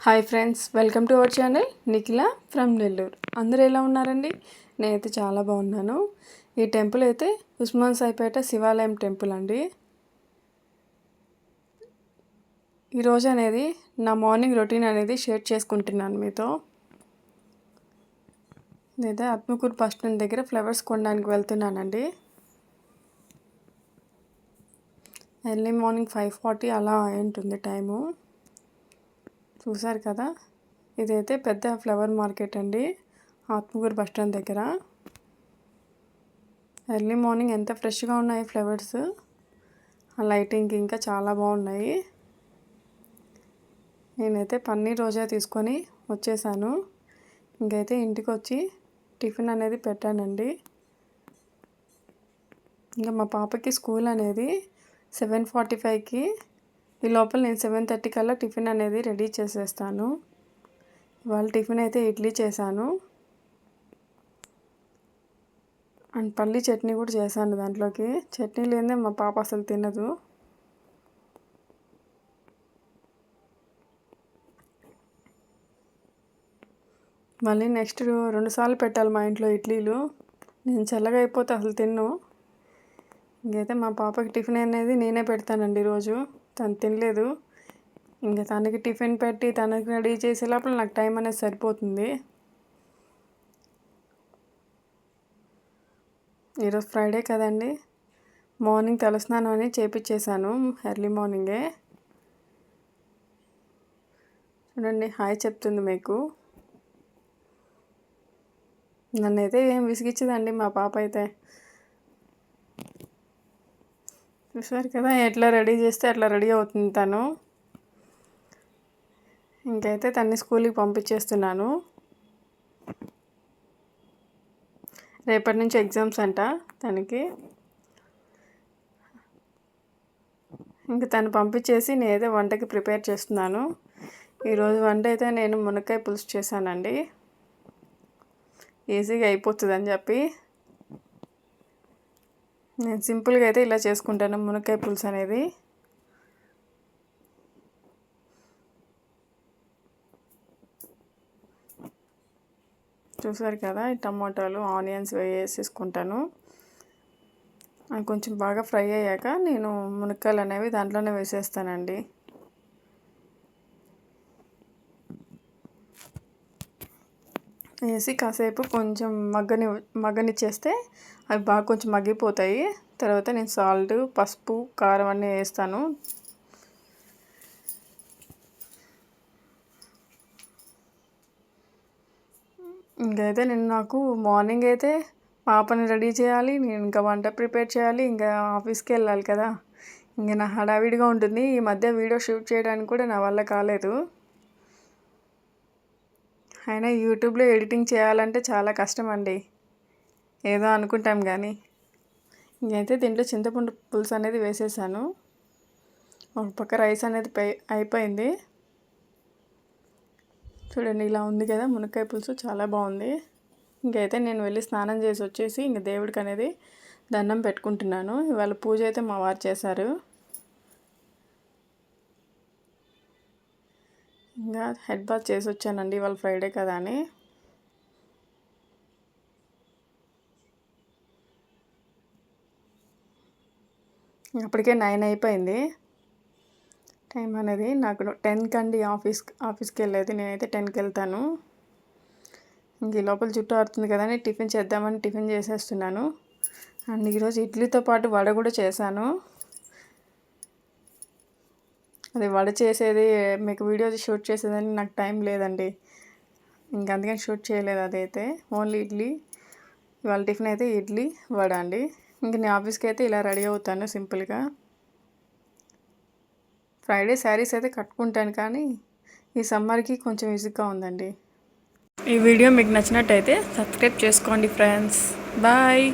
Hi friends, welcome to our channel Nikhila from Nellore. అందరూ ఎలా ఉన్నారండి? నేనైతే చాలా బాగున్నాను. ఈ టెంపుల్ అయితే ఉస్మాన్ సాయిపేట శివాలయం టెంపుల్ అండి. ఈరోజు అనేది నా మార్నింగ్ రొటీన్ అనేది షేర్ చేసుకుంటున్నాను మీతో. నేనైతే ఆత్మకూరు బస్ స్టాండ్ దగ్గర ఫ్లవర్స్ కొనడానికి వెళ్తున్నానండి. ఎర్లీ మార్నింగ్ 5:40 అలా ఉంటుంది టైము. చూసారు కదా, ఇదైతే పెద్ద ఫ్లవర్ మార్కెట్ అండి ఆత్మకూరు బస్ స్టాండ్ దగ్గర. ఎర్లీ మార్నింగ్ ఎంత ఫ్రెష్గా ఉన్నాయి ఫ్లవర్స్, ఆ లైటింగ్ ఇంకా చాలా బాగున్నాయి. నేనైతే పన్నీర్ రోజా తీసుకొని వచ్చేసాను. ఇంకైతే ఇంటికి వచ్చి టిఫిన్ అనేది పెట్టానండి. ఇంకా మా పాపకి స్కూల్ అనేది 7:45కి, ఈ లోపల నేను 7:30 కల్లా టిఫిన్ అనేది రెడీ చేసేస్తాను. ఇవాళ టిఫిన్ అయితే ఇడ్లీ చేశాను అండ్ పల్లీ చట్నీ కూడా చేశాను. దాంట్లోకి చట్నీ లేదే మా పాప అసలు తినదు. మళ్ళీ నెక్స్ట్ 2 సార్లు పెట్టాలి మా ఇంట్లో ఇడ్లీలు. నేను చల్లగా అయిపోతే అసలు తిన్ను. ఇంకైతే మా పాపకి టిఫిన్ అనేది నేనే పెడతానండి రోజు. తను తినలేదు. ఇంకా తనకి టిఫిన్ పెట్టి తనకి రెడీ చేసే లోపల నాకు టైం అనేది సరిపోతుంది. ఈరోజు ఫ్రైడే కదండి, మార్నింగ్ తలస్నానం అని చేపించేశాను ఎర్లీ మార్నింగే. చూడండి, హాయ్ చెప్తుంది మీకు. నన్నైతే ఏం విసిగించదండి మా పాప అయితే. చూసారు కదా, ఎట్లా రెడీ చేస్తే అట్లా రెడీ అవుతుంది తను. ఇంకైతే తన్ని స్కూల్కి పంపించేస్తున్నాను. రేపటి నుంచి ఎగ్జామ్స్ అంట తనకి. ఇంక తను పంపించేసి నేనైతే వంటకి ప్రిపేర్ చేస్తున్నాను. ఈరోజు వంట అయితే నేను మునక్కాయ పులుసు చేశానండి. ఈజీగా అయిపోతుందని చెప్పి నేను సింపుల్గా అయితే ఇలా చేసుకుంటాను మునక్కాయ పులుసు అనేది. చూసారు కదా, టమాటాలు ఆనియన్స్ వేసేసుకుంటాను. అవి కొంచెం బాగా ఫ్రై అయ్యాక నేను మునక్కాయలు అనేవి దాంట్లోనే వేసేస్తానండి. వేసి కాసేపు కొంచెం మగ్గనిచ్చేస్తే అవి బాగా కొంచెం మగ్గిపోతాయి. తర్వాత నేను సాల్ట్, పసుపు, కారం అన్నీ వేస్తాను. ఇంకైతే నాకు మార్నింగ్ అయితే పాపని రెడీ చేయాలి, నేను ఇంకా వంట ప్రిపేర్ చేయాలి, ఇంకా ఆఫీస్కి వెళ్ళాలి కదా. ఇంకా నా హడావిడిగా ఉంటుంది. ఈ మధ్య వీడియో షూట్ చేయడానికి కూడా నా వల్ల కాలేదు. అయినా యూట్యూబ్లో ఎడిటింగ్ చేయాలంటే చాలా కష్టం అండి. ఏదో అనుకుంటాం కానీ. ఇంకైతే దీంట్లో చింతపండు పులుసు అనేది వేసేసాను. ఒక పక్క రైస్ అనేది అయిపోయింది. చూడండి, ఇలా ఉంది కదా మునక్కాయ పులుసు, చాలా బాగుంది. ఇంకైతే నేను వెళ్ళి స్నానం చేసి వచ్చేసి ఇంక దేవుడికి అనేది దండం పెట్టుకుంటున్నాను. ఇవాళ పూజ అయితే మా వారు చేశారు. ఇంకా హెడ్ బాత్ చేసి వచ్చానండి ఇవాళ ఫ్రైడే కదా అని. అప్పటికే 9 అయిపోయింది టైం అనేది. నాకు 10కి అండి ఆఫీస్కి వెళ్ళేది. నేనైతే 10కి వెళ్తాను. ఇంక ఈ లోపల చుట్టూ ఆడుతుంది కదా అని టిఫిన్ చేద్దామని టిఫిన్ చేసేస్తున్నాను. అండ్ ఈరోజు ఇడ్లీతో పాటు వడ కూడా చేశాను. అది వడ చేసేది మీకు వీడియో షూట్ చేసేదని నాకు టైం లేదండి. ఇంక అందుకని షూట్ చేయలేదు. అదైతే ఓన్లీ ఇడ్లీ. ఇవాళ టిఫిన్ అయితే ఇడ్లీ, వడ అండి. ఇంక నేను ఆఫీస్కి అయితే ఇలా రెడీ అవుతాను సింపుల్గా. ఫ్రైడే శారీస్ అయితే కట్టుకుంటాను, కానీ ఈ సమ్మర్కి కొంచెం విసుగ్గా ఉందండి. ఈ వీడియో మీకు నచ్చినట్టయితే సబ్స్క్రైబ్ చేసుకోండి ఫ్రెండ్స్. బాయ్.